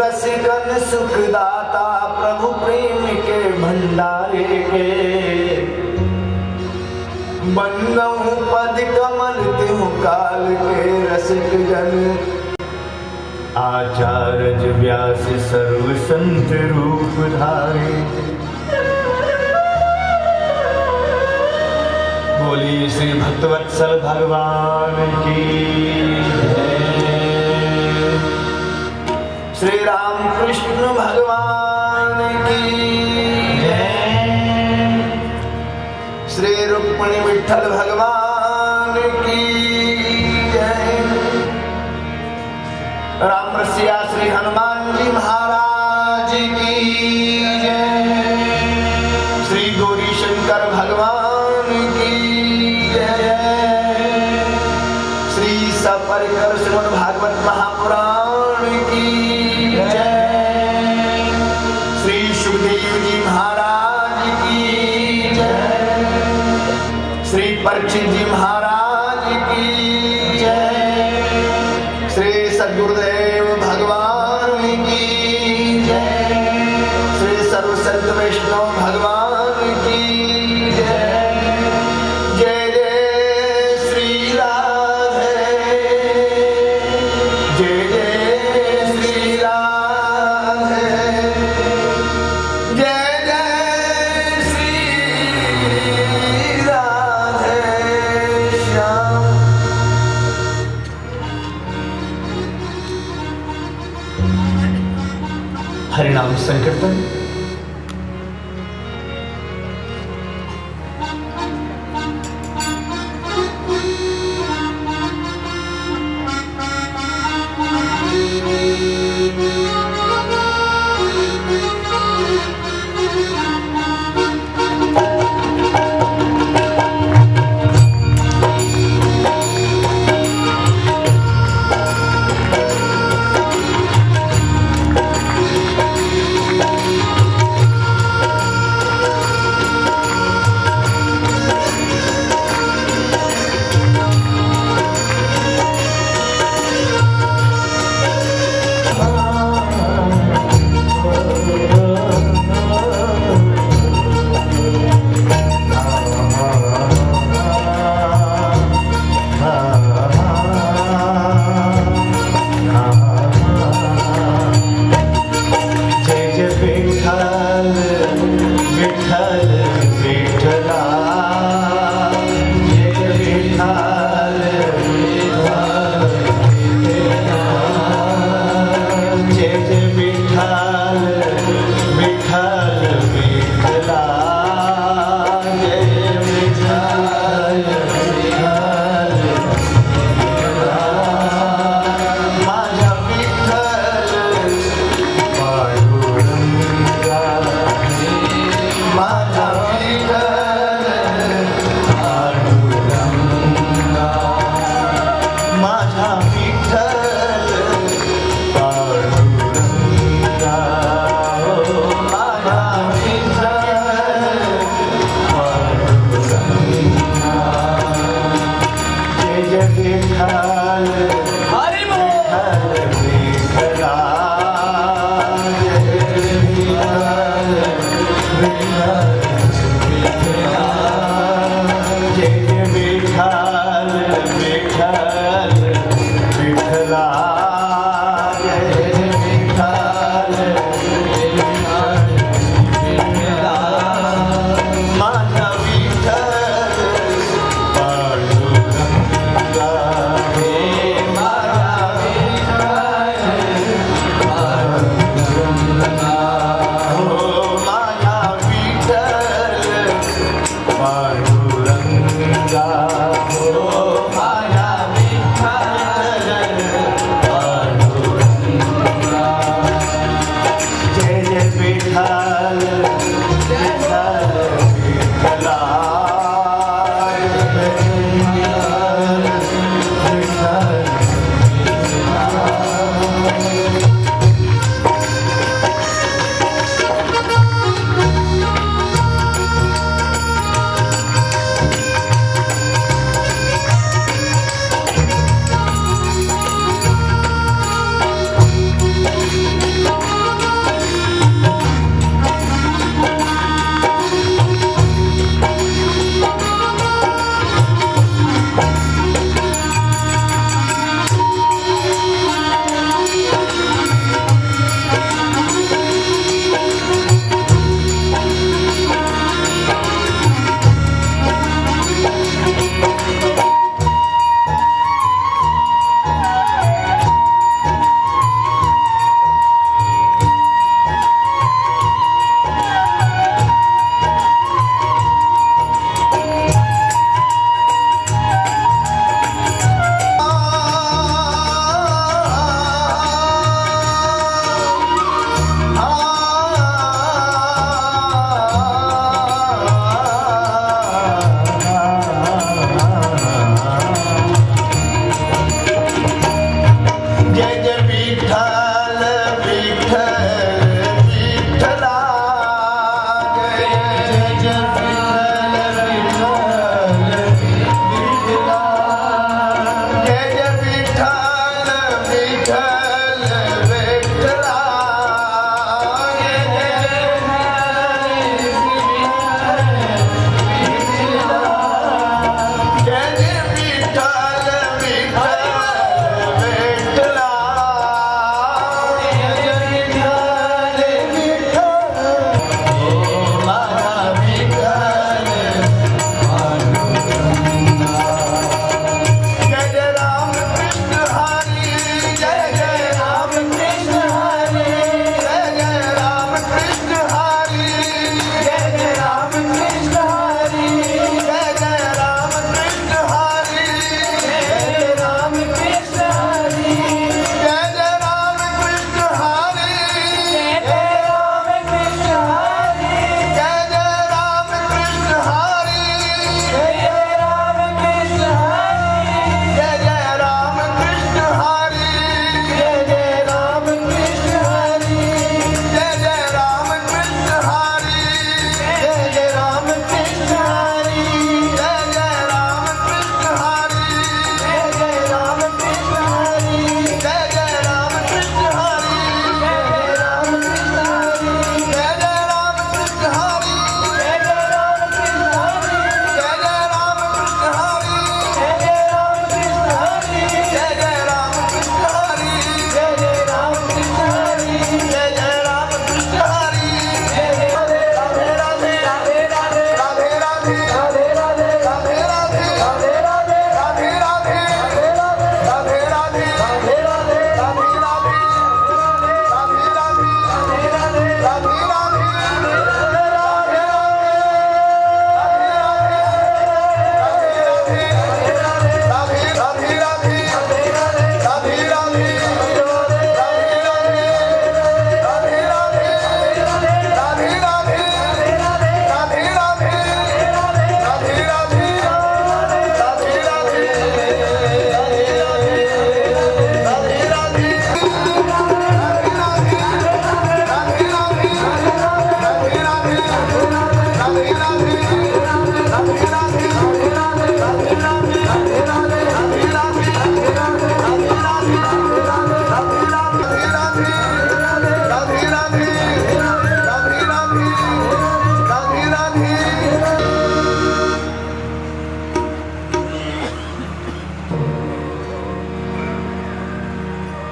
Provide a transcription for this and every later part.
रसिकन सुखदाता प्रभु प्रेम के भंडारे के बंदहु पद कमल तिहु काल के रसिक जन आचार्य व्यास सर्व संत रूप धारे। बोलिए श्री भक्तवत्सल भगवान की जय। श्री राम कृष्ण भगवान की जय। श्री रुक्मिणी विठल भगवान की जय। राम रसिया श्री हनुमान जी महाराज की जय। श्री गौरी शंकर भगवान की जय। श्री सपरिकर श्रीमद् भागवत महापुराण की जय। श्री सुखदेव जी महाराज की जय। श्री परीक्षित जी महाराज की जय। श्री सद्गुरुदेव भगवान की जय। श्री सर्व संत वैष्णव भगवान की जय। जय जय श्री राधे। जय जय श्री राधे। जय जय श्री राधे श्याम। हरिनाम संकीर्तन। Hare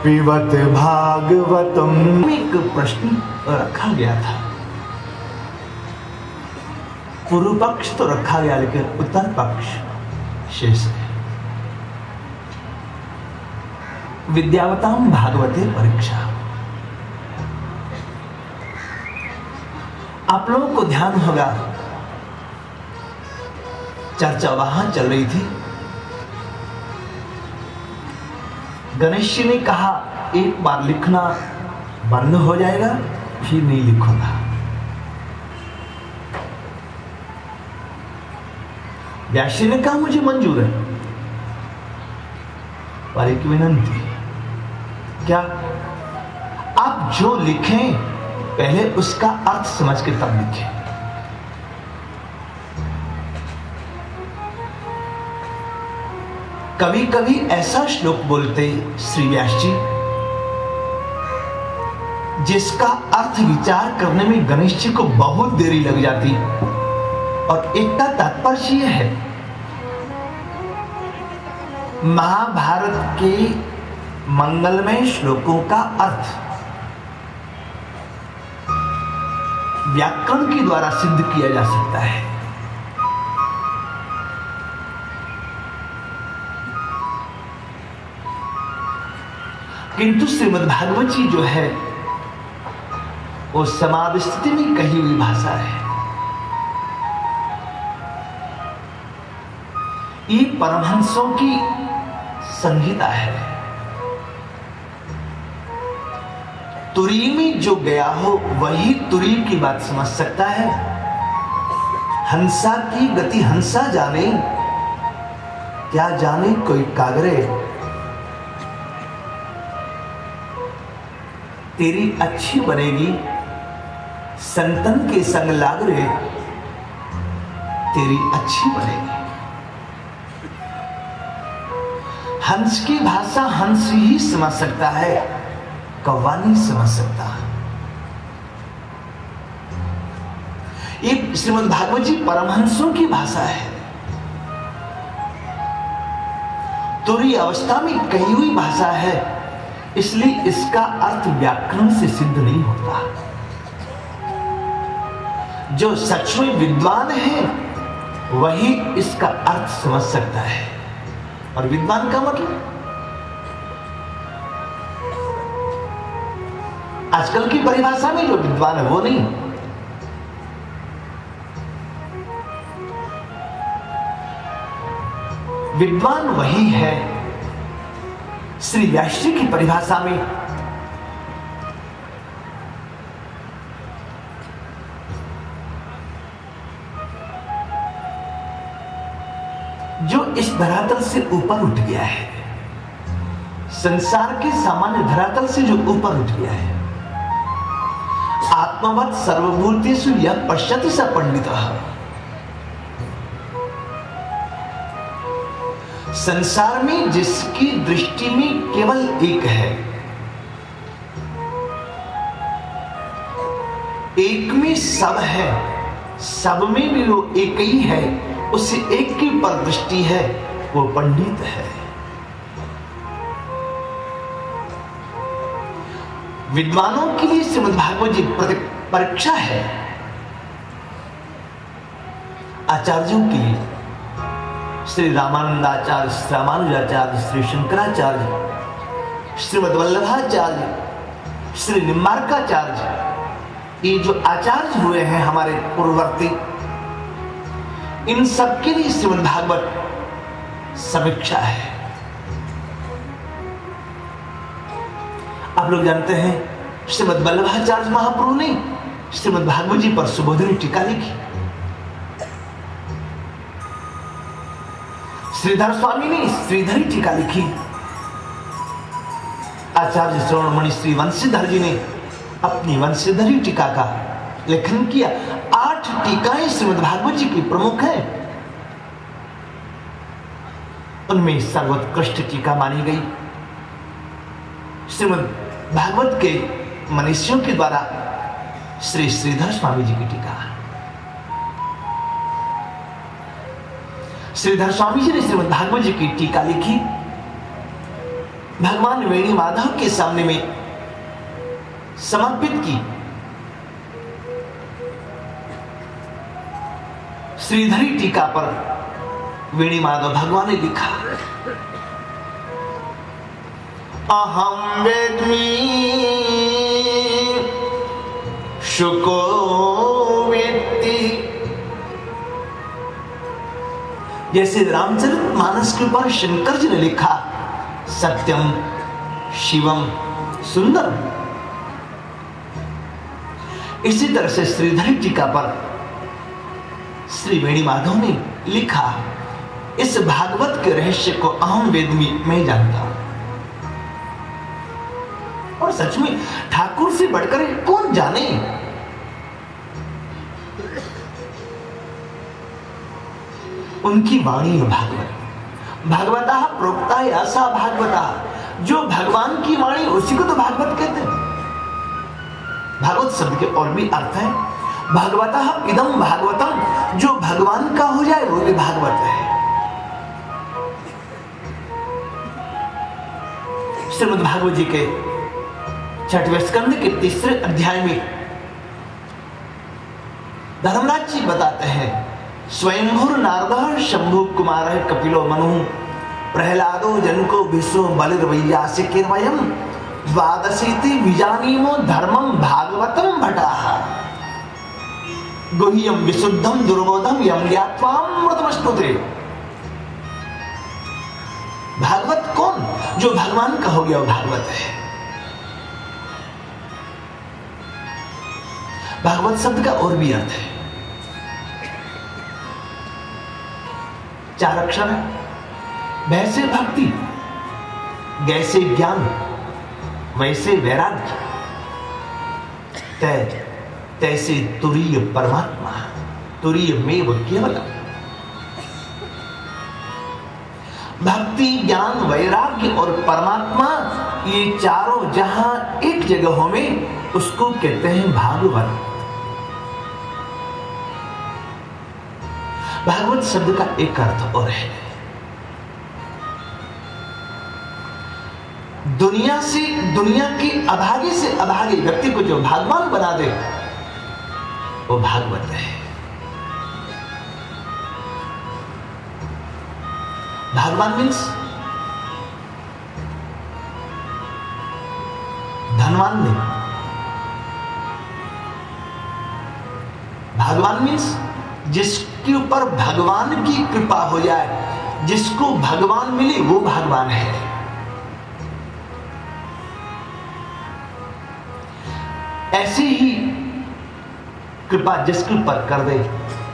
पिबत भागवतम। एक प्रश्न रखा गया था, पूर्व पक्ष तो रखा गया लेकिन उत्तर पक्ष शेष है। विद्यावताम भागवते परीक्षा। आप लोगों को ध्यान होगा, चर्चा वहां चल रही थी। गणेश जी ने कहा एक बार लिखना बंद हो जाएगा, फिर नहीं लिखूंगा। व्यास जी ने कहा मुझे मंजूर है, पर एक विनंती, क्या आप जो लिखें पहले उसका अर्थ समझ के तब लिखें। कभी कभी ऐसा श्लोक बोलते श्री व्यास जी जिसका अर्थ विचार करने में गणेश जी को बहुत देरी लग जाती, और एक का तात्पर्य यह है, महाभारत के मंगलमय श्लोकों का अर्थ व्याकरण के द्वारा सिद्ध किया जा सकता है। किंतु श्रीमद् भागवत जी जो है वो समाधि स्थिति में कही हुई भाषा है। ये परमहंसों की संहिता है। तुरी में जो गया हो वही तुरी की बात समझ सकता है। हंसा की गति हंसा जाने, क्या जाने कोई कागरे। तेरी अच्छी बनेगी संतन के संग लाग रे, तेरी अच्छी बनेगी। हंस की भाषा हंस ही समझ सकता है, कौवा नहीं समझ सकता। ये श्रीमद् भागवत जी परमहंसों की भाषा है। तुरी अवस्था में कही हुई भाषा है, इसलिए इसका अर्थ व्याकरण से सिद्ध नहीं होता। जो सच में विद्वान है वही इसका अर्थ समझ सकता है। और विद्वान का मतलब आजकल की परिभाषा में जो विद्वान है वो नहीं। विद्वान वही है श्री व्यास जी की परिभाषा में जो इस धरातल से ऊपर उठ गया है, संसार के सामान्य धरातल से जो ऊपर उठ गया है। आत्मवत् सर्वभूतेषु यः पश्यति स पंडितः। संसार में जिसकी दृष्टि में केवल एक है, एक में सब है, सब में भी वो एक ही है, उससे एक की पर दृष्टि है, वो पंडित है। विद्वानों के लिए श्रीमद् भागवत जी परीक्षा है। आचार्यों के लिए श्री रामानंदाचार्य, श्री रामानुजाचार्य, श्री शंकराचार्य, श्रीमद् वल्लभाचार्य, श्री निम्बार्काचार्य, ये जो आचार्य हुए हैं हमारे पूर्ववर्ती, इन सबके लिए श्रीमद् भागवत समीक्षा है। आप लोग जानते हैं श्रीमद् वल्लभाचार्य महाप्रभु ने श्रीमद् भागवत जी पर सुबोधिनी टीका लिखी। श्रीधर स्वामी ने श्रीधरी टीका लिखी। आचार्य श्रवणमणि श्री वंशीधर जी ने अपनी वंशीधरी टीका का लेखन किया। 8 टीकाएं श्रीमद् भागवत जी की प्रमुख हैं। उनमें सर्वोत्कृष्ट टीका मानी गई श्रीमद् भागवत के मनीषियों के द्वारा श्री श्रीधर स्वामी जी की टीका। श्रीधर स्वामी जी ने श्रीमद् भागवत जी की टीका लिखी। भगवान वेणी माधव के सामने में समर्पित की। श्रीधरी टीका पर वेणी माधव भगवान ने लिखा, अहम वेद्मि शुको वेत्ति। जैसे रामचरित मानस के ऊपर शंकर जी ने लिखा, सत्यम शिवम सुंदरम, इसी तरह से श्रीधरी टीका पर श्री वेणी माधव ने लिखा, इस भागवत के रहस्य को अहम वेद्मि, मैं जानता हूं। और सच में ठाकुर से बढ़कर कौन जाने। उनकी वाणी है भागवत, भागवता प्रोक्ता ऐसा भागवता, जो भगवान की वाणी उसी को तो भागवत कहते हैं। भागवत शब्द के और भी अर्थ है, भागवता इदम भागवतम, जो भगवान का हो जाए वो भी भागवत है। श्रीमद् भागवत जी के 6वें स्कंद के 3 अध्याय में धर्मराज जी बताते हैं, स्वयंभुर नारद शंभु कुमार कपिलो मनु प्रहलादो जनको विश्व बलिर्वैयासिकीर्वयम् द्वादशीति विजानीमो धर्मम भागवतम भटाः गुह्यम विशुद्धम दुर्बोधम यम ज्ञात्वामृतमस्तुते। भागवत कौन? जो भगवान का हो गया वो भागवत है। भागवत शब्द का और भी अर्थ है, 4 अक्षर है। वैसे भक्ति, जैसे ज्ञान, वैसे वैराग्य, तैसे तुरीय परमात्मा, तुरीय मेव केवलम। भक्ति, ज्ञान, वैराग्य और परमात्मा, ये चारों जहां एक जगह में, उसको कहते हैं भागवत। भागवत शब्द का एक अर्थ और है, दुनिया के अभागे से अभागे व्यक्ति को जो भगवान बना दे वो भागवत है। भगवान मीन्स धनवान नहीं, भगवान मीन्स जिसके ऊपर भगवान की कृपा हो जाए, जिसको भगवान मिले वो भगवान है। ऐसी ही कृपा जिसके ऊपर कर दे,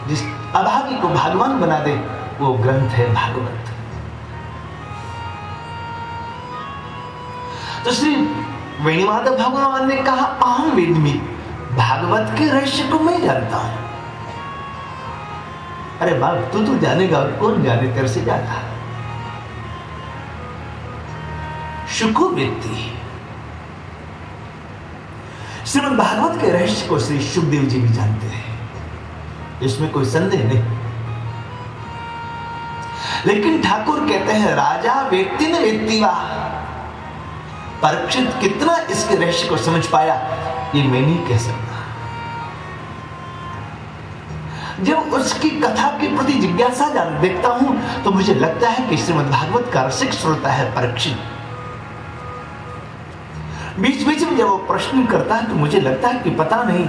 जिस अभागी को भगवान बना दे, वो ग्रंथ है भागवत। तो श्री वेणुमाधव भगवान ने कहा, अहम वेद्मि, भागवत के रहस्य को मैं जानता हूं। अरे बाप, तू तो जानेगा, कौन जाने तेरे से ज्यादा। शुको वेत्ति, श्रीमद् भागवत के रहस्य को श्री सुखदेव जी भी जानते हैं, इसमें कोई संदेह नहीं। लेकिन ठाकुर कहते हैं, राजा व्यक्ति ने वेत्तिवा, परीक्षित कितना इसके रहस्य को समझ पाया ये मैं नहीं कह सकता। जब उसकी कथा के प्रति जिज्ञासा देखता हूं तो मुझे लगता है कि श्रीमद् भागवत का रसिक श्रोता है परीक्षित। बीच बीच में जब वो प्रश्न करता है तो मुझे लगता है कि पता नहीं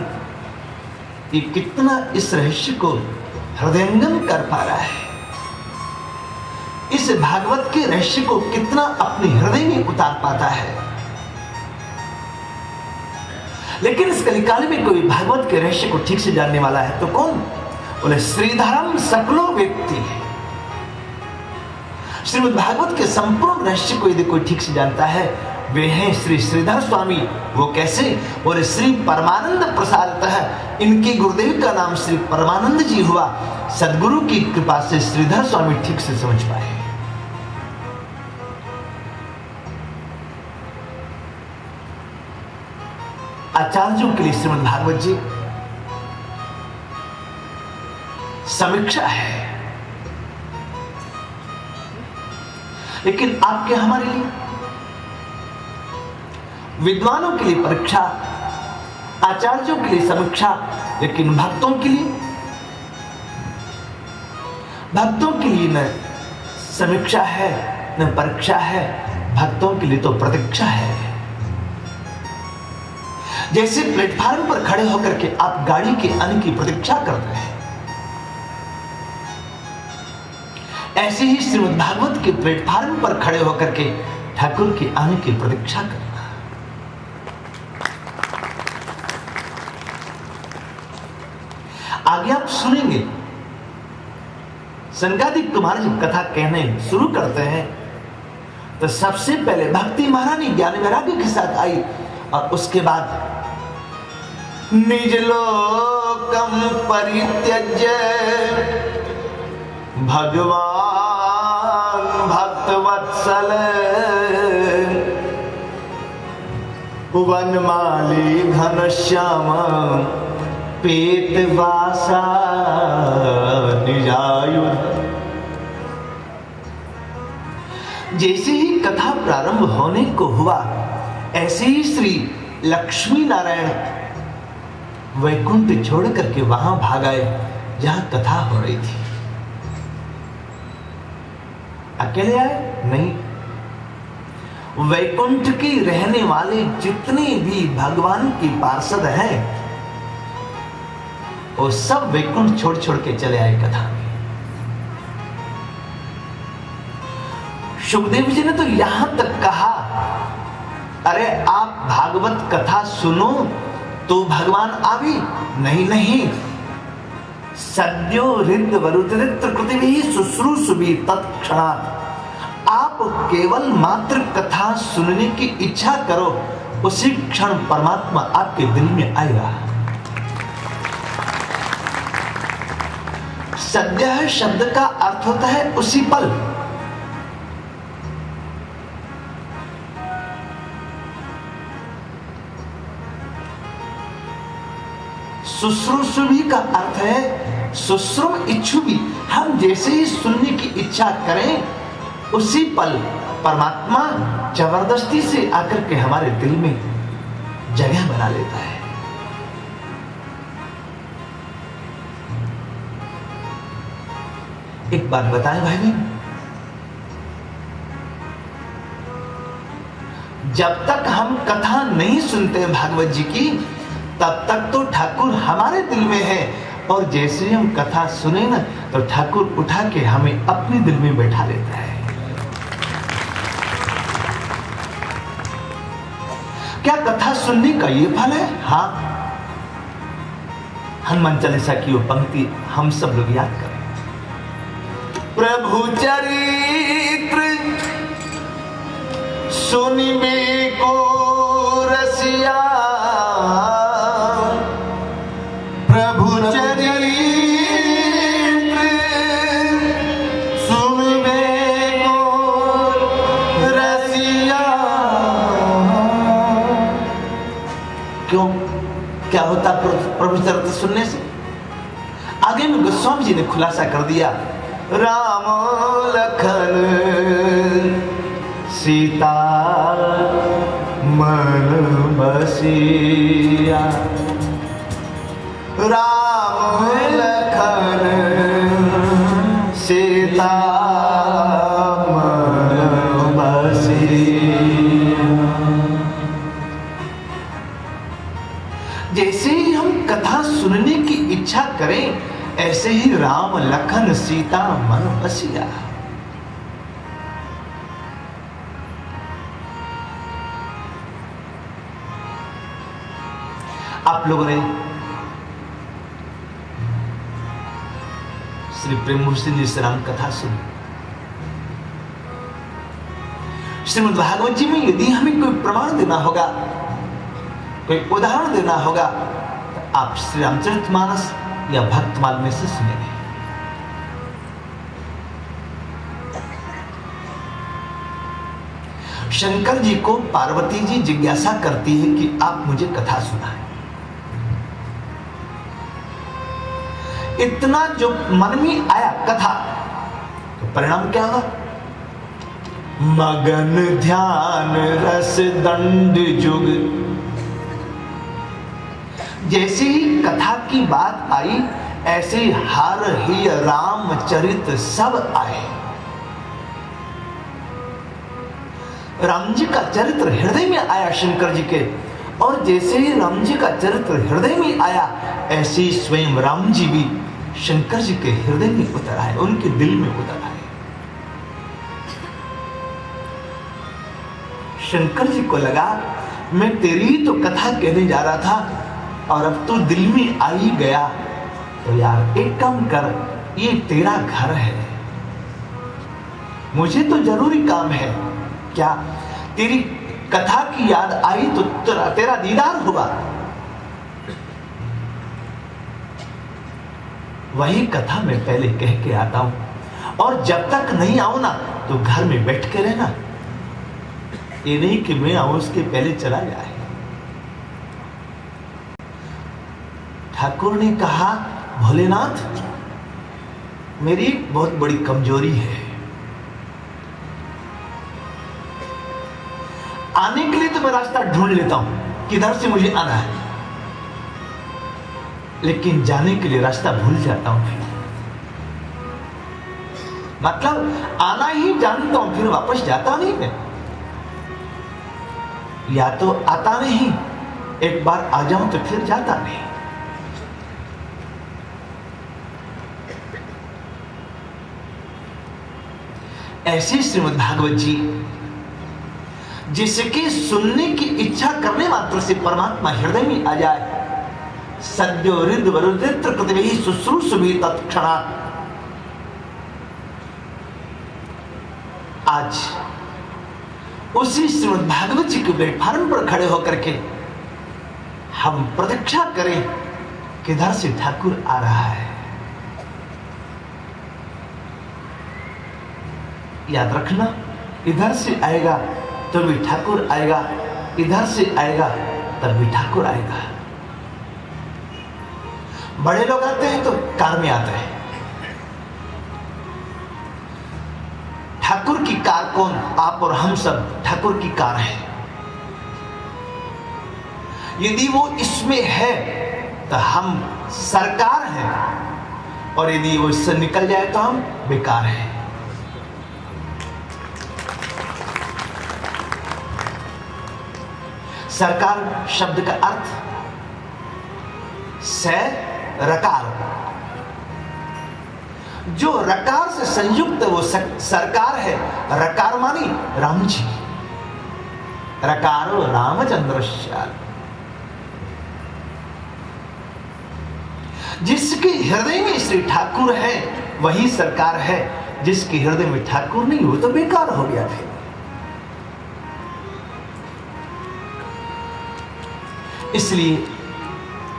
कि कितना इस रहस्य को हृदयंगम कर पा रहा है, इस भागवत के रहस्य को कितना अपने हृदय में उतार पाता है। लेकिन इस कलिकाल में कोई भागवत के रहस्य को ठीक से जानने वाला है तो कौन? बोले श्रीधरम सकलो व्यक्ति। श्रीमद् भागवत के संपूर्ण रहस्य को यदि कोई ठीक से जानता है वे हैं श्री श्रीधर स्वामी। वो कैसे? और श्री परमानंद प्रसादतः इनके गुरुदेव का नाम श्री परमानंद जी हुआ। सदगुरु की कृपा से श्रीधर स्वामी ठीक से समझ पाए। आचार्यों के लिए श्रीमद् भागवत जी समीक्षा है, लेकिन आपके हमारे लिए विद्वानों के लिए परीक्षा, आचार्यों के लिए समीक्षा, लेकिन भक्तों के लिए न समीक्षा है न परीक्षा है, भक्तों के लिए तो प्रतीक्षा है। जैसे प्लेटफार्म पर खड़े होकर के आप गाड़ी के आने की प्रतीक्षा करते हैं, ऐसे ही श्रीमद् भागवत के प्लेटफार्म पर खड़े होकर के ठाकुर के आने की प्रतीक्षा करना। आगे आप सुनेंगे, सनकादिक कुमार जब कथा कहने शुरू करते हैं तो सबसे पहले भक्ति महारानी ज्ञान वैराग्य के साथ आई, और उसके बाद निज लोकम परित्यज्य भगवान भक्तवत्सल वनमाली घनश्याम पेटवासा निजायुध। जैसे ही कथा प्रारंभ होने को हुआ, ऐसे ही श्री लक्ष्मी नारायण वैकुंठ छोड़ करके वहां भाग आए जहां कथा हो रही थी। अकेले आए? नहीं, वैकुंठ के रहने वाले जितने भी भगवान के पार्षद हैं, वो सब वैकुंठ छोड़ छोड़ के चले आए कथा में। सुखदेव जी ने तो यहां तक कहा, अरे आप भागवत कथा सुनो तो भगवान आवी। नहीं, सद्यो हृद वरुद्रित्र कृतिभिः शुश्रूषुभिः तत्क्षणात्। आप केवल मात्र कथा सुनने की इच्छा करो, उसी क्षण परमात्मा आपके दिल में आएगा। सद्य शब्द का अर्थ होता है उसी पल। शुश्रूषुभि का अर्थ है शुश्रुम इच्छुभि। हम जैसे ही सुनने की इच्छा करें, उसी पल परमात्मा जबरदस्ती से आकर के हमारे दिल में जगह बना लेता है। एक बात बताएं भाई बहन, जब तक हम कथा नहीं सुनते भागवत जी की, तब तक तो ठाकुर हमारे दिल में है, और जैसे हम कथा सुने ना, तो ठाकुर उठा के हमें अपने दिल में बैठा लेता है। क्या कथा सुनने का ये फल है? हाँ, हनुमान चालीसा की वो पंक्ति हम सब लोग याद करें, प्रभु चरित्र सुनिबे को रसिया, प्रभु चरित्र सुनिबे को रसिया। क्यों? क्या होता प्रभु चरित्र सुनने से? आगे में गोस्वामी जी ने खुलासा कर दिया, राम लखन सीता मन बसिया, राम लखन सीता मन बसिया। जैसे ही हम कथा सुनने की इच्छा करें, ऐसे ही राम लखन सीता मन बसिया। आप लोगों ने श्री प्रेम सिंह जी से राम कथा सुनी। श्रीमद् भागवत जी में यदि हमें कोई प्रमाण देना होगा, कोई उदाहरण देना होगा, तो आप श्री रामचरितमानस या भक्तमाल में से सुनेंगे। शंकर जी को पार्वती जी जिज्ञासा करती है कि आप मुझे कथा सुनाएं। इतना जो मन में आया कथा, तो परिणाम क्या हुआ? मगन ध्यान रस दंड जुग। जैसे ही कथा की बात आई ऐसे हर ही रामचरित सब आए। राम जी का चरित्र हृदय में आया शंकर जी के, और जैसे ही राम जी का चरित्र हृदय में आया ऐसे ही स्वयं राम जी भी शंकर जी के हृदय में उतर आए, उनके दिल में उतर आए। शंकर जी को लगा मैं तेरी ही तो कथा कहने जा रहा था और अब तो दिल में आ ही गया, तो यार एक काम कर, ये तेरा घर है, मुझे तो जरूरी काम है, क्या तेरी कथा की याद आई तो तेरा दीदार हुआ, वही कथा मैं पहले कह के आता हूं, और जब तक नहीं आऊं ना तो घर में बैठ के रहना, ये नहीं कि मैं आऊं उसके पहले चला जाए। ठाकुर ने कहा भोलेनाथ मेरी बहुत बड़ी कमजोरी है, आने के लिए तो मैं रास्ता ढूंढ लेता हूं किधर से मुझे आना है, लेकिन जाने के लिए रास्ता भूल जाता हूं। फिर मतलब आना ही जानता हूं, फिर वापस जाता नहीं मैं, या तो आता नहीं, एक बार आ जाऊं तो फिर जाता नहीं। ऐसे श्रीमद् भागवत जी जिसके सुनने की इच्छा करने मात्र से परमात्मा हृदय में आ जाए, सद्यो हृदय वरुदित्र कृतवि शुश्रूषुभि तत्क्षणात्। आज उसी श्रीमद् भागवत जी के प्लेटफार्म पर खड़े होकर के हम प्रतीक्षा करें किधर से ठाकुर आ रहा है। याद रखना, इधर से आएगा तो भी ठाकुर आएगा, इधर से आएगा तब भी ठाकुर आएगा। बड़े लोग आते हैं तो कार में आते हैं, ठाकुर की कार कौन? आप और हम सब ठाकुर की कार है। यदि वो इसमें है तो हम सरकार हैं, और यदि वो इससे निकल जाए तो हम बेकार हैं। सरकार शब्द का अर्थ से रकार, जो रकार से संयुक्त वो सरकार है। रकार मानी राम जी, रकारो रामचंद्र। जिसके हृदय में श्री ठाकुर है वही सरकार है, जिसके हृदय में ठाकुर नहीं हो तो बेकार हो गया फिर। इसलिए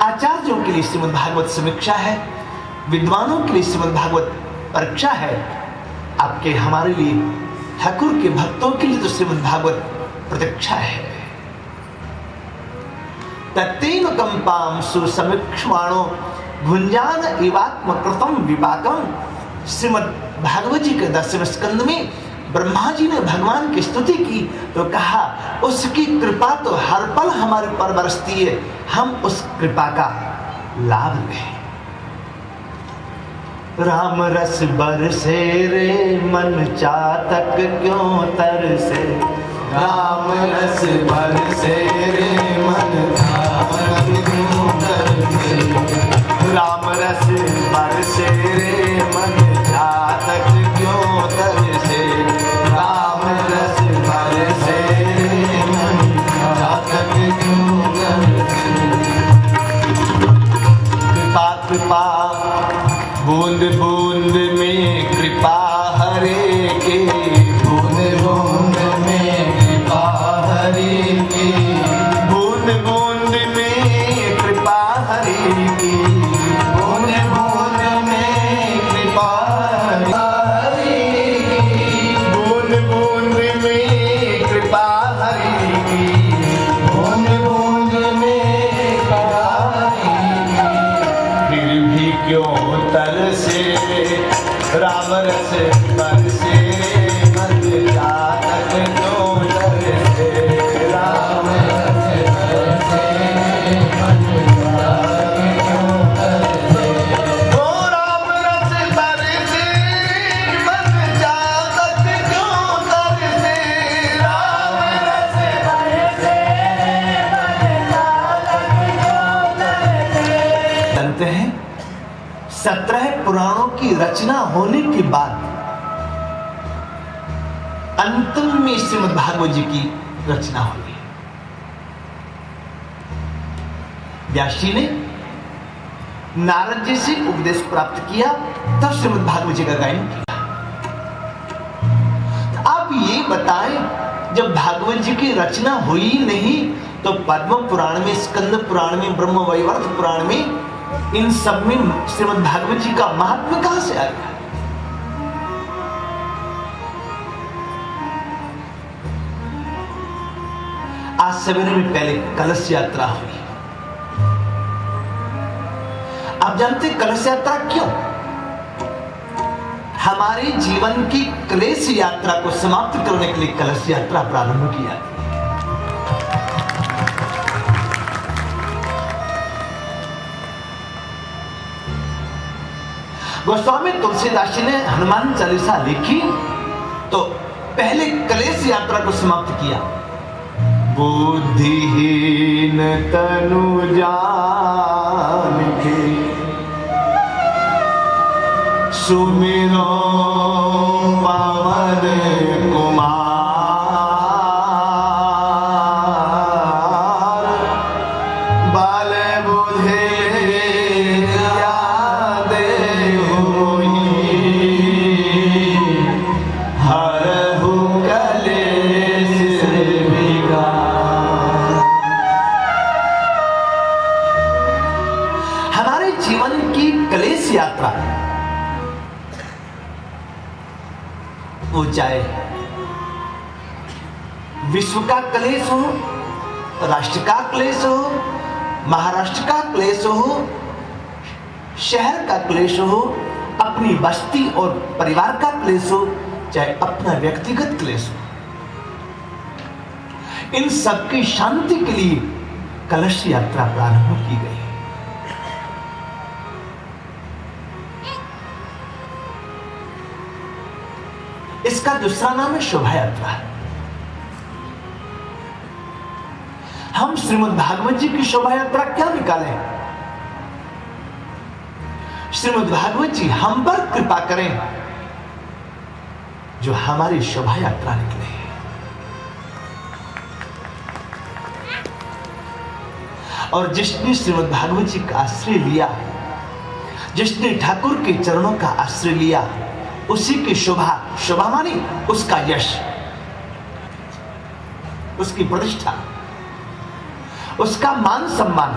आचार्यों के लिए श्रीमद् भागवत समीक्षा है, विद्वानों के लिए श्रीमद् भागवत परीक्षा है, आपके हमारे लिए ठाकुर के भक्तों के लिए तो श्रीमद् भागवत प्रतीक्षा है। तत्तेन कंपाम सुसमीक्षमाणो भुंजान इवात्म कृतम विपाकम। श्रीमद् भागवत जी के 10वें स्कंद में ब्रह्मा जी ने भगवान की स्तुति की तो कहा उसकी कृपा तो हर पल हमारे पर बरसती है, हम उस कृपा का लाभ लें। राम रस बरसे रे मन चातक क्यों तरसे, राम रस बरसे रे मन चातक क्यों तरसे, राम रस बरसे रे मन चातक क्यों तरसे, राम रस बरसे रे मन चातक क्यों तरसे। कृपा कृपा बूंद बूंद में कृपा हरे के, बूंद बूंद में कृपा हरे की, बूंद बूंद में कृपा हरे की, बूंद बूंद में कृपा हरे की, बूंद बूंद में कृपा हरे की, बूंद बूंद में कृपा हरे की। फिर भी क्यों तरसे राम रस बरसे मन चातक 17 पुराणों की रचना होने के बाद अंतिम में श्रीमद् भागवत जी की रचना हुई। व्यास जी ने नारद जी से उपदेश प्राप्त किया, तब श्रीमद् भागवत जी का गायन किया। आप ये बताएं, जब भागवत जी की रचना हुई नहीं तो पद्म पुराण में, स्कंद पुराण में, ब्रह्म वैवर्त पुराण में, इन सब में श्रीमद् भागवत जी का महात्म्य कहां से आ गया? आज सवेरे में पहले कलश यात्रा हुई। आप जानते कलश यात्रा क्यों? हमारे जीवन की क्लेश यात्रा को समाप्त करने के लिए कलश यात्रा प्रारंभ की जाती है। गोस्वामी तुलसीदास जी ने हनुमान चालीसा लिखी तो पहले कलेश यात्रा को समाप्त किया। बुद्धिहीन तनु जानके सुमिरो पवन कुमार, बाल बुद्धि हरहु कलेश विकार। हमारे जीवन की कलेश यात्रा, वो चाहे विश्व का क्लेश हो, राष्ट्र का क्लेश हो, महाराष्ट्र का क्लेश हो, शहर का क्लेश हो, अपनी बस्ती और परिवार का क्लेश हो, चाहे अपना व्यक्तिगत क्लेश हो, इन सबकी शांति के लिए कलश यात्रा प्रारंभ की गई। इसका दूसरा नाम है शोभा यात्रा। हम श्रीमद् भागवत जी की शोभा यात्रा क्या निकालें? श्रीमद् भागवत जी हम पर कृपा करें, जो हमारी शोभा यात्रा निकले। और जिसने श्रीमद् भागवत जी का आश्रय लिया, जिसने ठाकुर के चरणों का आश्रय लिया, उसी की शोभा, शोभा मानी उसका यश, उसकी प्रतिष्ठा, उसका मान सम्मान।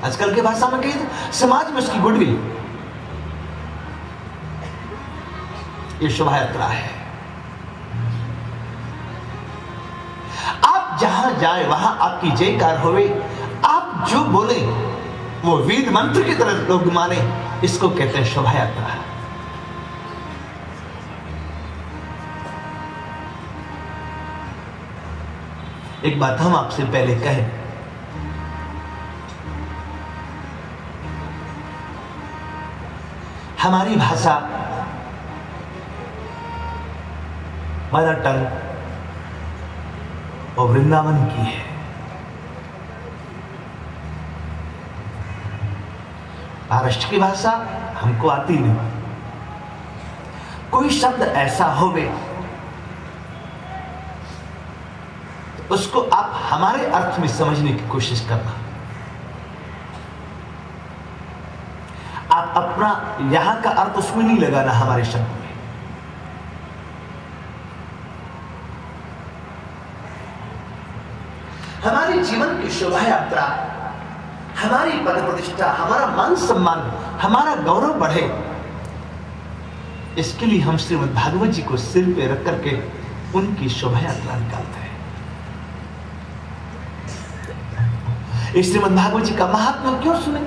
आजकल की भाषा में कही तो समाज में उसकी गुडविल, ये शोभा यात्रा है। आप जहां जाए वहां आपकी जयकार होवे, आप जो बोले वो वेद मंत्र की तरह लोग माने, इसको कहते हैं शोभा यात्रा। एक बात हम आपसे पहले कहें, हमारी भाषा, मदर टंग और वृंदावन की है। महाराष्ट्र की भाषा हमको आती नहीं। कोई शब्द ऐसा होवे तो उसको आप हमारे अर्थ में समझने की कोशिश करना। आप अपना यहां का अर्थ उसमें नहीं लगाना, हमारे शब्द में। हमारे जीवन की शोभा यात्रा, हमारी पद प्रतिष्ठा, हमारा मान सम्मान, हमारा गौरव बढ़े, इसके लिए हम श्रीमद् भागवत जी को सिर पे रख करके उनकी शोभा यात्रा निकालते हैं। इस श्रीमद् भागवत जी का महात्मा क्यों सुने?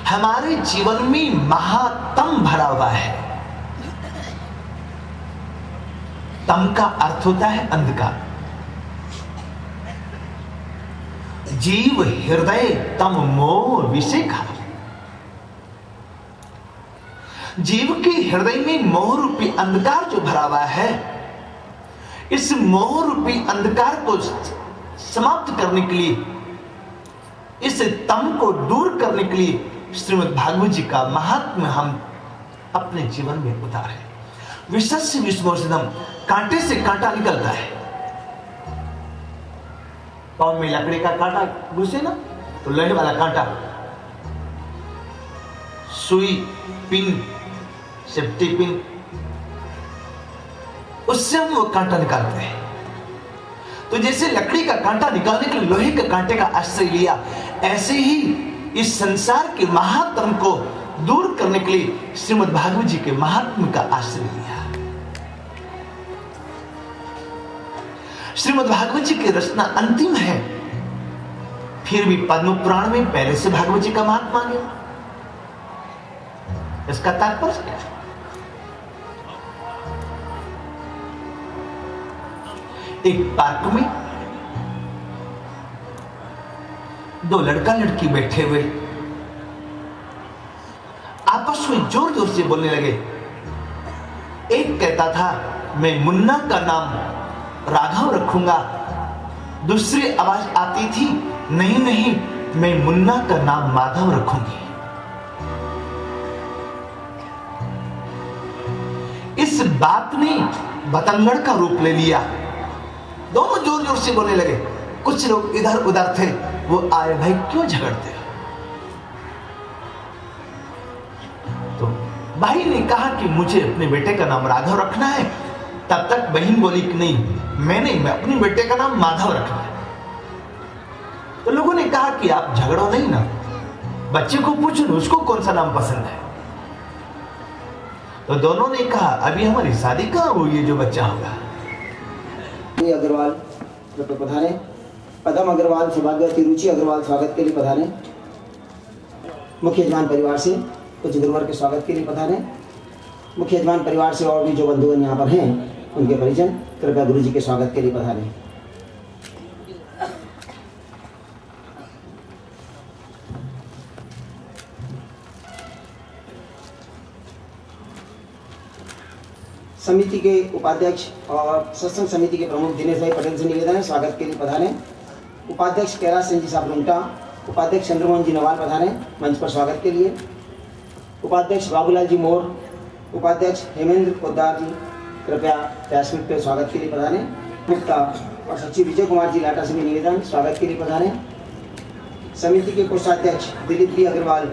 हमारे जीवन में महातम भरा हुआ है। तम का अर्थ होता है अंधकार। जीव हृदय तम मोह विषेखा। जीव के हृदय में मोह रूपी अंधकार जो भरा हुआ है, इस मोह रूपी अंधकार को समाप्त करने के लिए, इस तम को दूर करने के लिए श्रीमद् भागवत जी का महात्म्य हम अपने जीवन में उतारे। विशस्य विस्मोषणम, कांटे से कांटा निकलता है। पाँव में लकड़ी का कांटा घुसे ना तो लोहे वाला कांटा, सुई, पिन, सेफ्टी पिन, उससे हम वो कांटा निकालते हैं। तो जैसे लकड़ी का कांटा निकालने के लिए लोहे के कांटे का आश्रय लिया, ऐसे ही इस संसार के महातम को दूर करने के लिए श्रीमद् भागवत जी के महात्म्य का आश्रय लिया। श्रीमद् भागवत जी की रचना अंतिम है, फिर भी पद्म पुराण में पहले से भागवत जी का महात्मा गया। इसका तात्पर्य क्या है? एक पार्क में दो लड़का लड़की बैठे हुए आपस में जोर जोर से बोलने लगे। एक कहता था मैं मुन्ना का नाम राघव रखूंगा, दूसरी आवाज आती थी नहीं नहीं मैं मुन्ना का नाम माधव रखूंगी। इस बात ने बतंगड़ का रूप ले लिया। दोनों जोर जोर से बोलने लगे। कुछ लोग इधर उधर थे, वो आए, भाई क्यों झगड़ते हो? तो भाई ने कहा कि मुझे अपने बेटे का नाम राघव रखना है। तब तक बहन बोली कि नहीं मैं अपने बेटे का नाम माधव रखना है। तो लोगों ने कहा कि आप झगड़ो नहीं ना, बच्चे को पूछो ना उसको कौन सा नाम पसंद है। तो दोनों ने कहा अभी हमारी शादी कहाँ हुई है जो बच्चा होगा। अग्रवाल पधारे, पदम अग्रवाल, सौभाग्यवती रुचि अग्रवाल स्वागत के लिए पधारे। मुख्य यजमान परिवार से कुछ गुरुवर के स्वागत के लिए पधारे। मुख्य यजमान परिवार से और भी जो बंधुगण यहाँ पर हैं उनके परिजन कृपया गुरु जी के स्वागत के लिए पधारे। समिति के उपाध्यक्ष और सत्संग समिति के प्रमुख दिनेश भाई पटेल से निवेदन है स्वागत के लिए पधारे। उपाध्यक्ष कैलाश सिंह जी साहब रुंगटा, उपाध्यक्ष चंद्रमोहन जी नवाल पधारे मंच पर स्वागत के लिए। उपाध्यक्ष बाबूलाल जी मोर, उपाध्यक्ष हेमेंद्र पोद्दार जी कृपया व्यासपीठ पर स्वागत के लिए पधारे। मुक्ता और सचिव विजय कुमार जी लाटा से भी निवेदन स्वागत के लिए पधारे। समिति के कोषाध्यक्ष दिलीप बी अग्रवाल,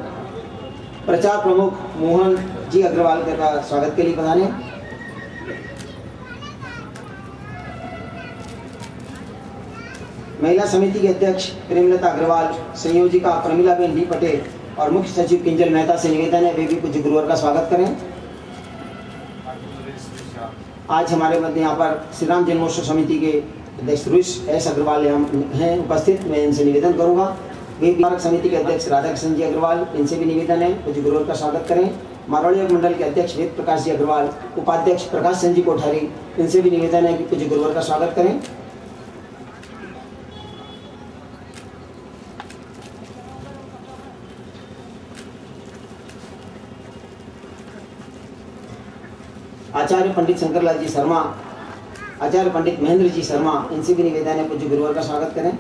प्रचार प्रमुख मोहन जी अग्रवाल कृपया स्वागत के लिए पधारे। महिला समिति के अध्यक्ष प्रेमलता अग्रवाल, संयोजिका प्रमिलाबेन डी पटेल और मुख्य सचिव किंजल मेहता से निवेदन है वे भी कुछ गुरुवर का स्वागत करें। आज हमारे मध्य यहाँ पर श्री राम जन्मोत्सव समिति के अध्यक्ष रुष एस अग्रवाल हैं उपस्थित। मैं इनसे निवेदन करूंगा। वे पार्क समिति के अध्यक्ष राधाकृष्ण जी अग्रवाल, इनसे भी निवेदन है कुछ गुरुवर का स्वागत करें। मारवाड़ी मंडल के अध्यक्ष वेद प्रकाश जी अग्रवाल, उपाध्यक्ष प्रकाश चंद जी कोठारी, इनसे भी निवेदन है कि कुछ गुरुवर का स्वागत करें। आचार्य पंडित शंकरलाल जी शर्मा, आचार्य पंडित महेंद्र जी शर्मा, इनसे भी निवेदन है कुछ गुरुवर का स्वागत करें।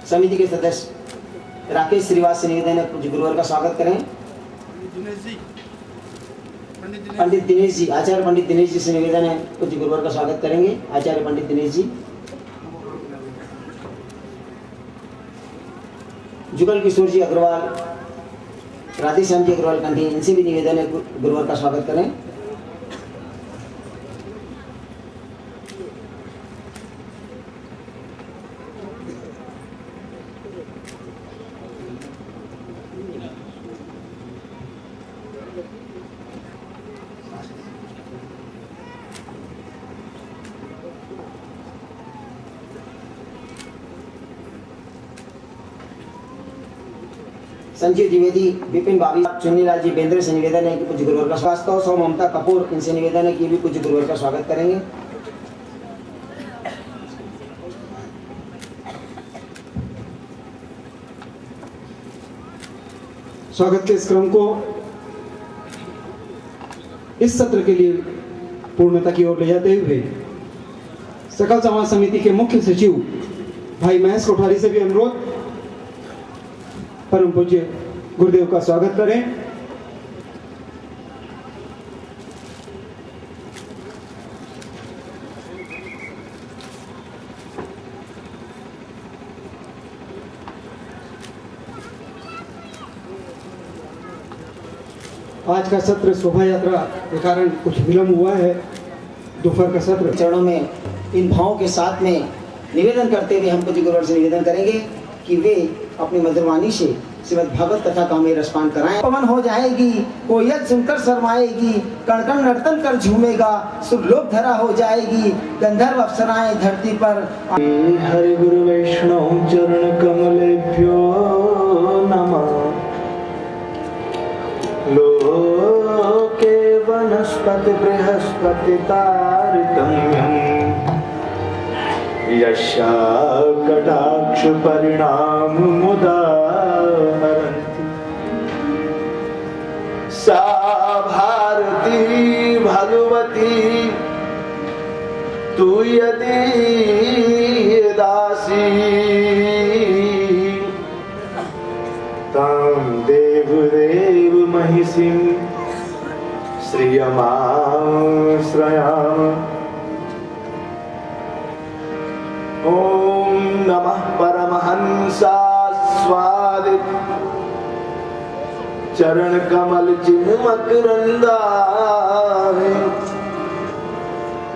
समिति के सदस्य राकेश श्रीवास से निवेदन है कुछ गुरुवर का स्वागत करें। पंडित दिनेश जी, आचार्य पंडित दिनेश जी से निवेदन है कुछ गुरुवर का स्वागत करेंगे। आचार्य पंडित दिनेश जी। जुगल किशोर जी अग्रवाल, राधेश्याम जी अग्रवाल कंठी, इनसे भी निवेदन है गुरुवर का स्वागत करें। संजय द्विवेदी, विपिन बाबी, चुन्नीलाल जी बेंद्रे से निवेदन है कि कुछ गुरुवर का स्वागत। सौ ममता कपूर, इनसे निवेदन है कि भी कुछ गुरुवर का स्वागत करेंगे। स्वागत के इस क्रम को इस सत्र के लिए पूर्णता की ओर ले जाते हुए सकल समाज समिति के मुख्य सचिव भाई महेश कोठारी से भी अनुरोध, परम पूज्य गुरुदेव का स्वागत करें। आज का सत्र शोभा यात्रा के कारण कुछ विलम्ब हुआ है। दोपहर का सत्र चरणों में इन भावों के साथ में निवेदन करते हुए हम पूज्य गुरुवर से निवेदन करेंगे कि वे अपनी मधुरवाणी से श्रीमद् भागवत कथा का हमें रसपान कराएं। पवन हो जाएगी, कोयल सुनकर शर्माएगी, कण कण नर्तन कर झूमेगा, सुरलोक धरा हो जाएगी, गंधर्व अप्सराएं धरती पर। हरि गुरु वैष्णव चरण कमलेभ्यो नमः। लोके वनस्पति बृहस्पति तारतम्यम् यशा कटाक्ष परिणाम मुदाहरन्ति सा भारती भगवती तु यदि दासी तां देवदेव महिषीं श्रियमाश्रयामः। ओम नमः परमहंसास्वादित चरण कमल चिन्ह मकरंदाय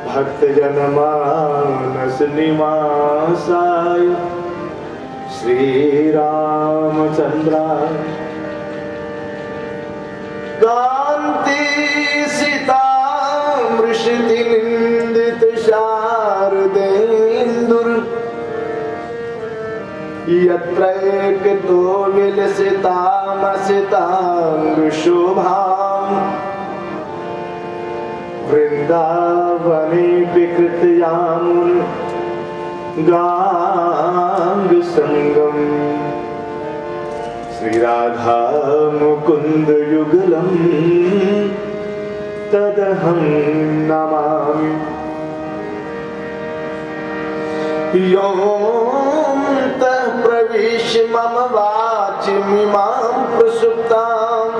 भक्त जन मानस निवासाय श्री रामचंद्राय कांति सीतामृषिति निंदित शारदेन्दुर यत्र एकतो विलसितामसितांगशोभाम् वृंदावने विकृतयामुन गांग संगम श्री राधा मुकुंद युगलम तदहं नमामि। योऽन्तः प्रविश्य मम वाचमिमां प्रसुप्तां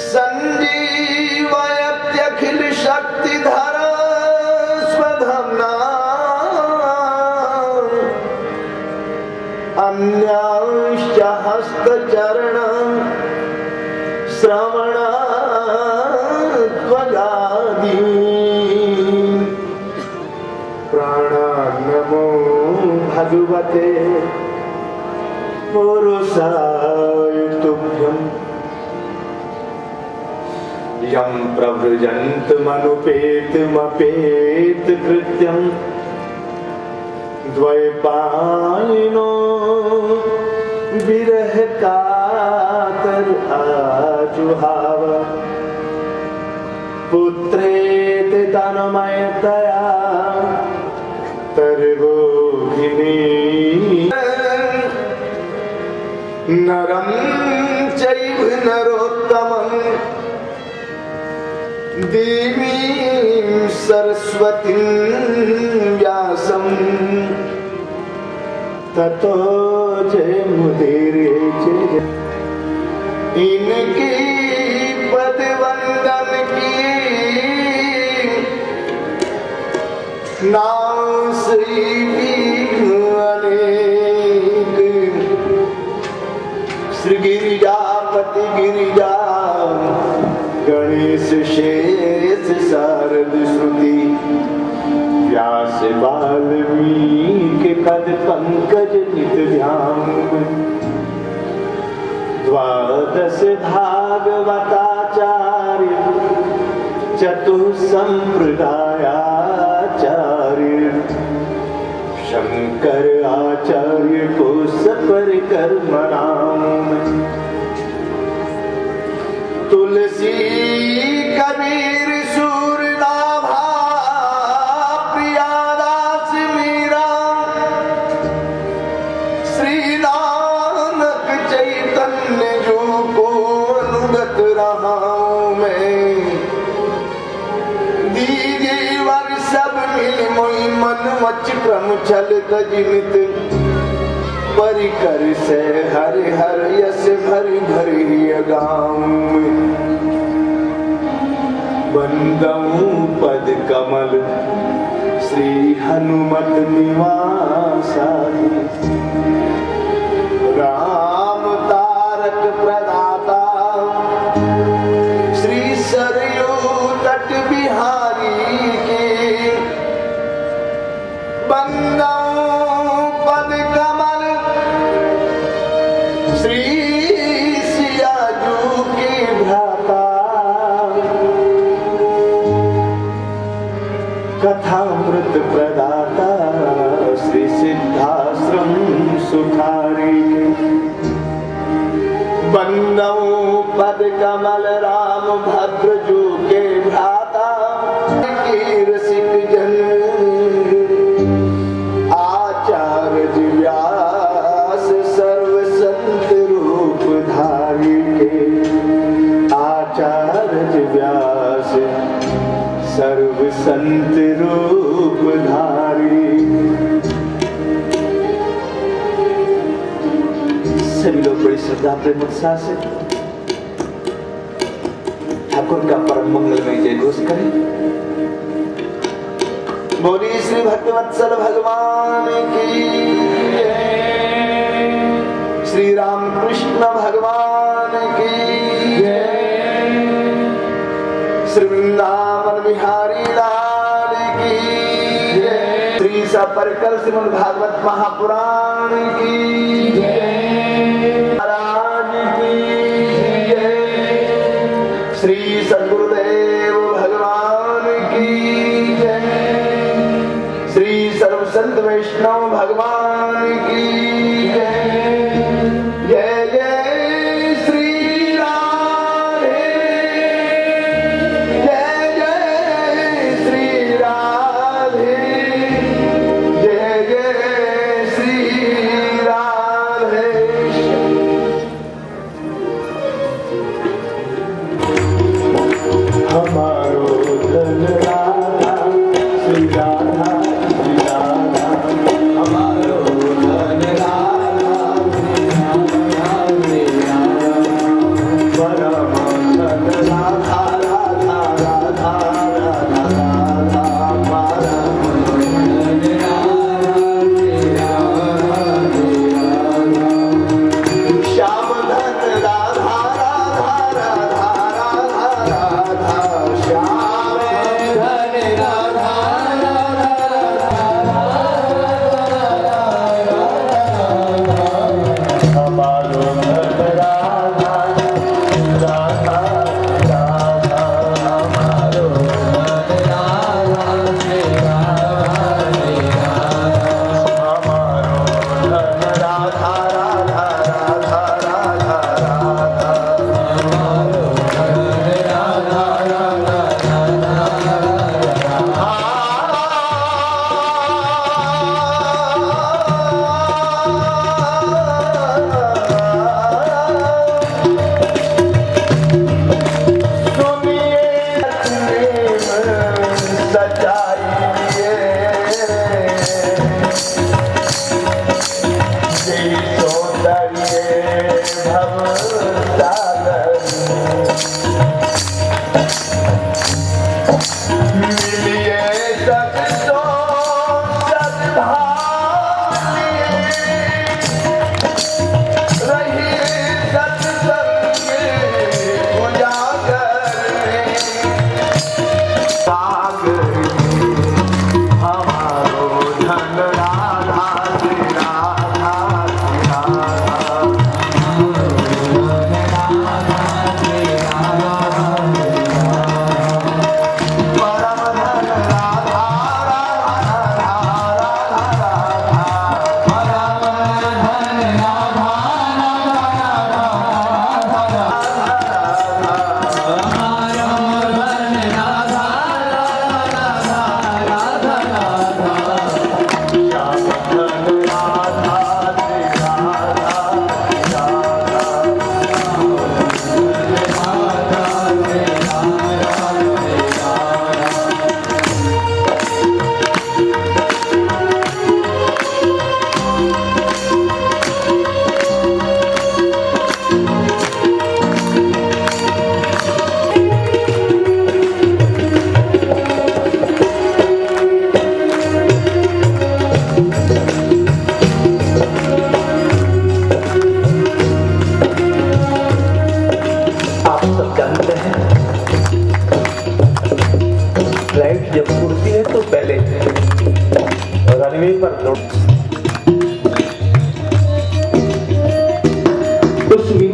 सञ्जीवयत्यखिल शक्तिधरा स्वधाम्ना अन्यांश्च हस्तचरणं श्रवणात्वगादीन् प्राणान्नमो भगवते पुरुषाय तुभ्यम्। यं प्रव्रजन्तमनुपेतमपेतकृत्यं द्वैपायनो विरह कातर आजुहाव पुत्रेति तन्मयतया तर्वोहिनी नरं चैव नरोत्तमं देवीं सरस्वतीं व्यासं ततो जयमुदीरये जय। इनकी पद वंदन की नाम श्री अनेक श्री गिरिजापति गिरिजा गणेश शेष शारद श्रुति व्यास वाल्मीकि कद पंकज नित ध्यान द्वादश भागवताचार्य चतुसंप्रदायाचार्य शंकर आचार्य को सपर कर्म नाम तुलसी कबीर सूरनाभा प्रियादास मीरा श्री नानक चैतन्य जो को अनुगत रहा हूं मैं मिल मोई मन मच क्रम छल तजिनित परिकर से हरि हर यस भरि भरि गाँव बंदऊ पद कमल श्री हनुमत निवासा राम तारक प्रदाता श्री सरयू तट बिहारी के बंदऊ पद कमल श्री सियाजू के भ्राता कथामृत प्रदाता श्री सिद्धाश्रम सुखारी बंदऊ पद कमल राम भद्र जू के भ्राता की रसिक जन आचार्य व्यास सर्व संत रूप धारी के आचार्य व्यास सर्व संत रूप धारी। सभी लोग बड़ी श्रद्धा प्रेम उत्साह से ठाकुर का परम मंगलमय जय घोष करें। बोली श्री भक्तवत्सल भगवान की जय, श्री रामकृष्ण भगवान की जय, श्री वृंदावन बिहारी लाल की जय, श्री सपरकल श्रीमद् भागवत महापुराण की जय, महाराज की जय, श्री सद्गुरुदेव भगवान की जय, श्री सर्व संत वैष्णव भगवान की जय। जय जय श्री राधे, जय जय श्री राधे, जय जय श्री राधे। हमारो धन राधा श्री राधा श्री राधा, हमारो धन राधा श्री राधा श्री राधा, परम धन राधा राधा राधा राधा राधा, परम धन राधा श्री राधा श्री राधा, श्याम धन राधा राधा राधा राधा राधा, श्याम धन राधा हमारो धन राधा राधा राधा, हमारो धन राधा श्री राधा श्री राधा, हमारो धन राधा राधा राधा राधा राधा, हमारो धन राधा राधा राधा हमारो धन राधा श्री राधा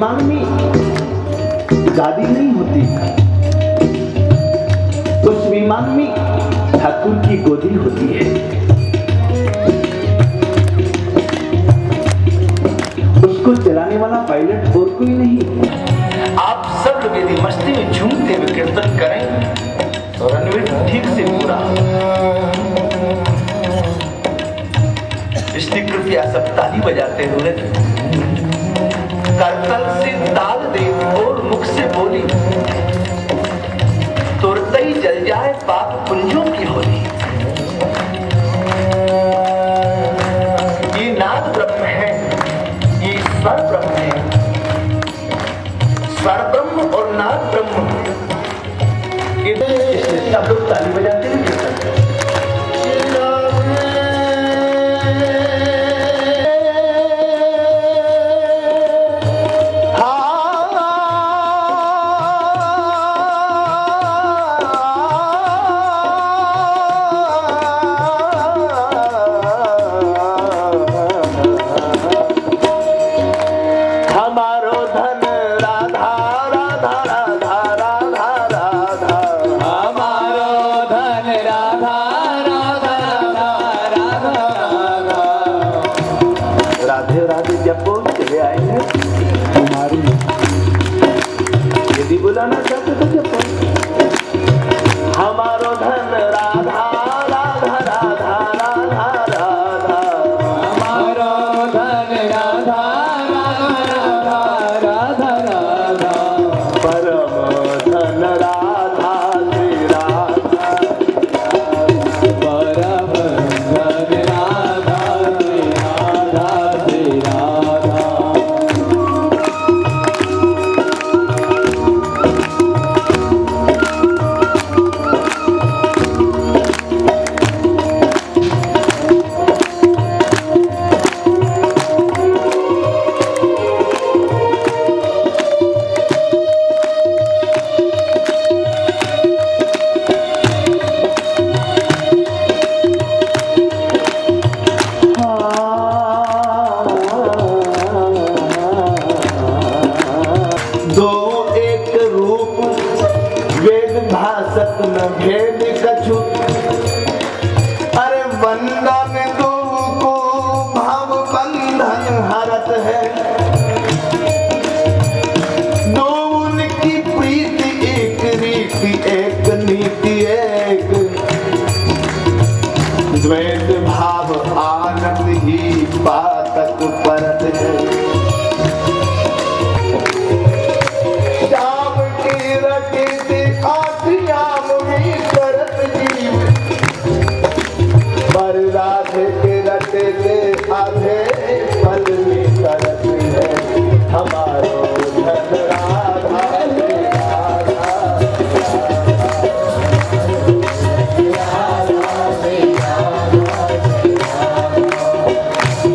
विमान में गादी नहीं होती, उस विमान में ठाकुर की गोदी होती है। उसको चलाने वाला पायलट और कोई नहीं। आप सब लोग यदि मस्ती में झूमते हुए कीर्तन करें तो रणवीर ठीक से पूरा। इसलिए कृपया सब ताली बजाते हुए करतल से ताल दे और मुख से बोली, तुरते ही जल जाए पाप पुंजों की होली। ये नाद ब्रह्म है, ये स्वर ब्रह्म है। स्वर ब्रह्म और नाद ब्रह्म, इसलिए सब लोग ताली बजाते हैं। बुलाना चाहते तो जपो, हमारो धन राधा राधा राधा राधा राधा, हमारो धन राधा राधा राधा राधा, परम धन राधा श्री राधा, परम धन राधा श्री राधा श्री राधा। भेद कछु, अरे वंदन दो को भाव बंधन हरत है। दो उनकी प्रीति एक रीति एक नीति एक, द्वैत भाव आनंद ही पातक परत है। श्याम की रटे से आत्याम में करत जीव, पर राधे के रटे से आधे पल में करत है। हमारो धन राधा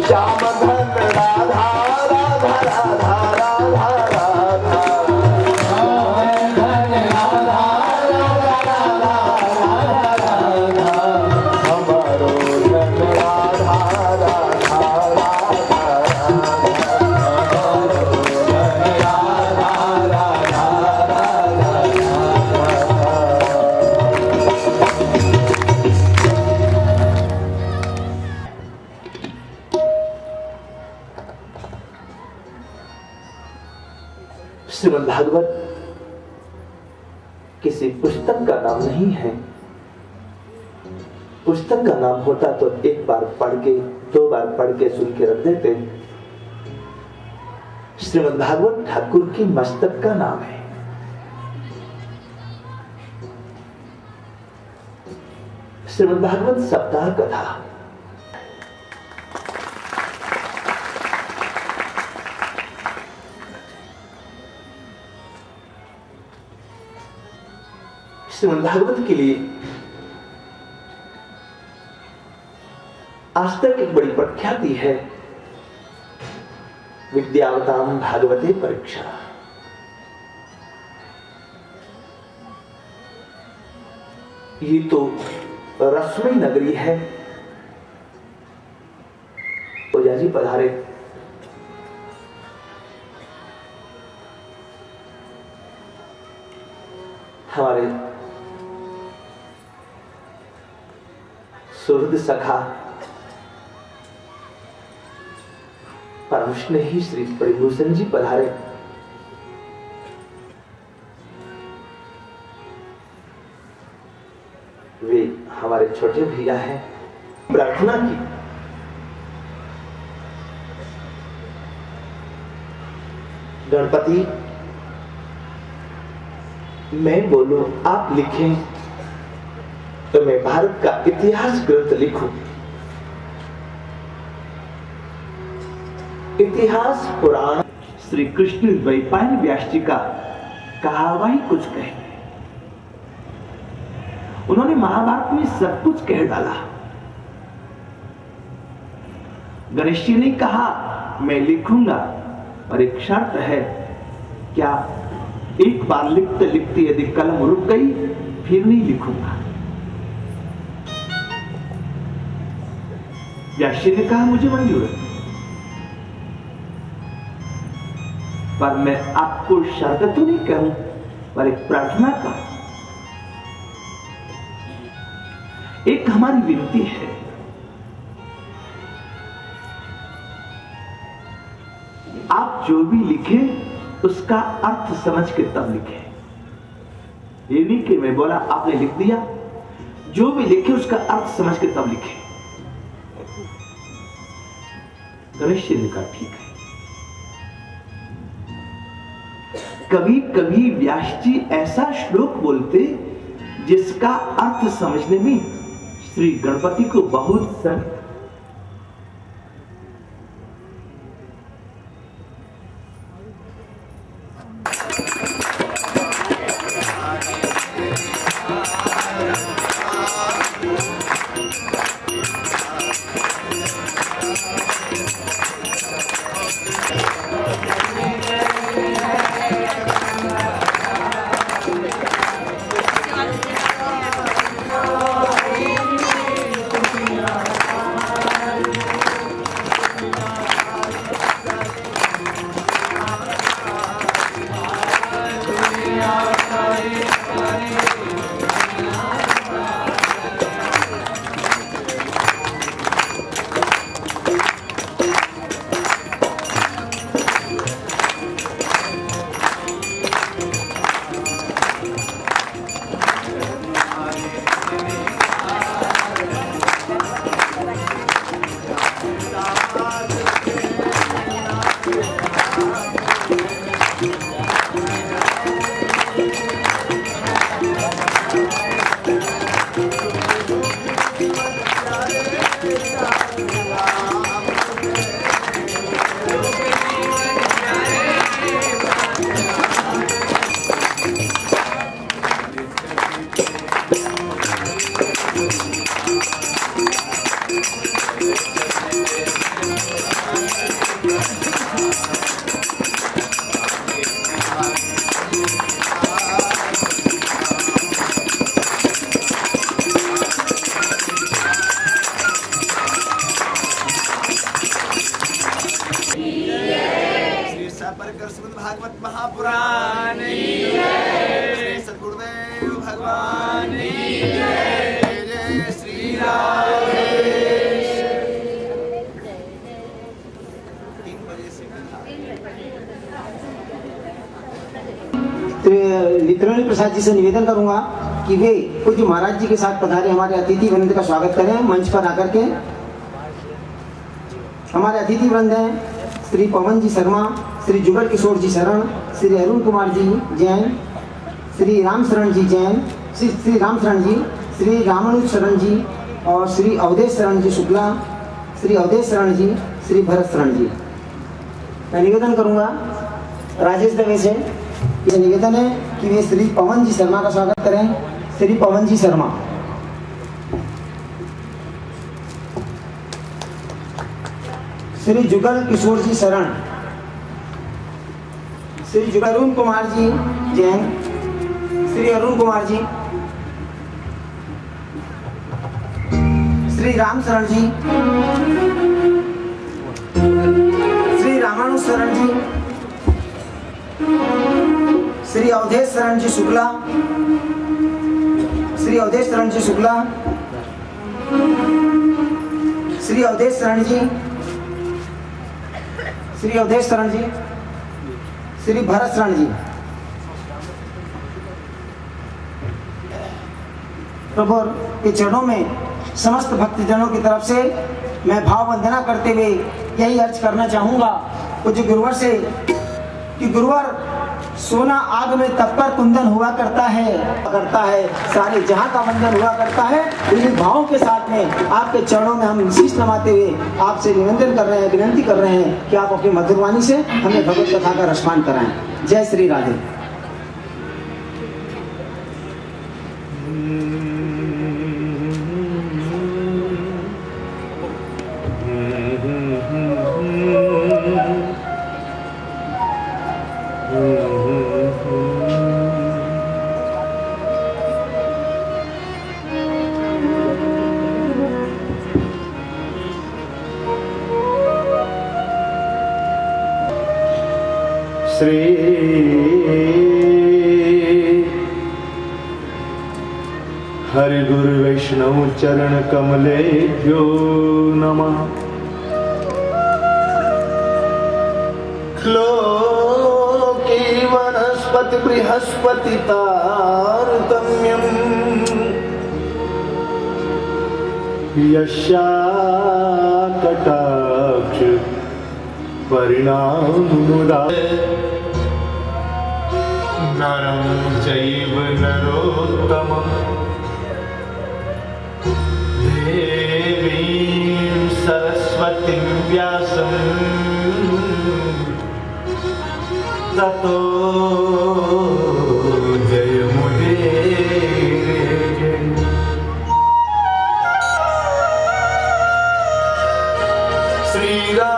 श्याम धन राधा राधा राधा राधा राधा, हमारो धन राधा राधा श्रीमद् भागवत किसी पुस्तक का नाम नहीं है। पुस्तक का नाम होता तो एक बार पढ़ के, दो बार पढ़ के सुन के रख देते। श्रीमद् भागवत ठाकुर की मस्तक का नाम है। श्रीमद् भागवत सप्ताह कथा, श्रीमद् भागवत के लिए आज तक एक बड़ी प्रख्याति है, विद्यावताम भागवते परीक्षा। ये तो रश्मि नगरी है। ओझा जी पधारे। हमारे सुहृद सखा परम स्नेही श्री परिभूषण जी पधारे। वे हमारे छोटे भैया हैं। प्रार्थना की गणपति मैं बोलूं आप लिखें तो मैं भारत का इतिहास ग्रंथ लिखूं। इतिहास पुराण श्री कृष्ण द्वैपायन व्यास जी का कहा हुआ ही कुछ कहे। उन्होंने महाभारत में सब कुछ कह डाला। गणेश जी ने कहा मैं लिखूंगा और एक शर्त है, क्या एक बार लिखते लिखते यदि कलम रुक गई फिर नहीं लिखूंगा। व्यास जी ने कहा मुझे मंजूर है, पर मैं आपको शर्त तो नहीं करूं, पर एक प्रार्थना का एक हमारी विनती है। आप जो भी लिखें उसका अर्थ समझ के तब लिखें। ये नहीं कि मैं बोला आपने लिख दिया, जो भी लिखे उसका अर्थ समझ के तब लिखें। गणेश जी ने कहा ठीक है। कभी कभी व्यास जी ऐसा श्लोक बोलते जिसका अर्थ समझने में श्री गणपति को बहुत समय भागवत महापुराण श्री सद्गुरुदेव भगवान जय जय श्री राम। 3 बजे से लितरानी प्रसाद जी से निवेदन करूंगा कि वे पूज्य महाराज जी के साथ पधारे हमारे अतिथि वृंद का स्वागत करें मंच पर आकर के। हमारे अतिथि वृंद हैं श्री पवन जी शर्मा, श्री जुगल किशोर जी शरण, श्री अरुण कुमार जी जैन, श्री राम शरण जी जैन, श्री राम शरण जी, श्री रामानुज शरण जी और श्री अवधेश शरण जी शुक्ला, श्री अवधेश शरण जी, श्री भरत शरण जी। मैं निवेदन करूंगा राजेश दवे से, ये निवेदन है कि वे श्री पवन जी शर्मा का स्वागत करें। श्री पवन जी शर्मा, श्री जुगल किशोर जी शरण, श्री जुगल अरुण कुमार जी जैन, श्री अरुण कुमार जी, श्री राम शरण जी, श्री रामानुज शरण जी, श्री अवधेश शरण जी शुक्ला, श्री अवधेश शरण जी शुक्ला, श्री अवधेश शरण जी, श्री अवधेश शरण जी, श्री भरत शरण जी। प्रभु के चरणों में समस्त भक्तजनों की तरफ से मैं भाव वंदना करते हुए यही अर्ज करना चाहूंगा पूज्य गुरुवर से कि गुरुवर, सोना आग में तपकर कुंदन हुआ करता है, सारे जहां का वंदन हुआ करता है। इन्हीं भावों के साथ में आपके चरणों में हम शीश नमाते हुए आपसे निवेदन कर रहे हैं, विनंती कर रहे हैं कि आप अपनी मधुर वाणी से हमें भगवत कथा का रसपान कराएं। जय श्री राधे। श्री हरि गुरु वैष्णव चरण कमलेभ्यो नमः। लोके वनस्पति बृहस्पति तारतम्यम् यस्या कटाक्ष परिणामुदा नरं चैव नरोत्तमं देवीं सरस्वतीं व्यासं ततो जयमुदीरये। श्रीराम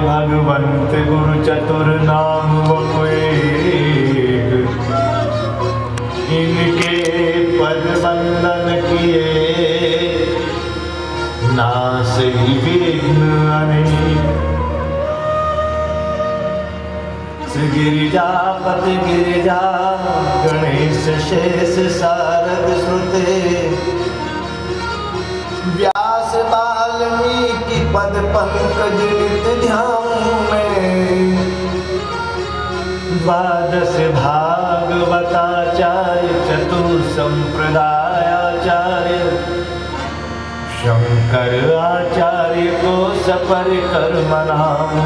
भगवंत गुरु चतुर नाम वपुएक, इनके पद वंदन किए नास ही विघ्न अनेक। श्री गिरिजापति गिरिजा गणेश शेष शारद श्रुते, व्यास वाल्मीकि पद पंकज नित ध्यान में। द्वादश भागवताचार्य चतुर संप्रदायाचार्य, शंकर आचार्य को सपर कर मनाऊं।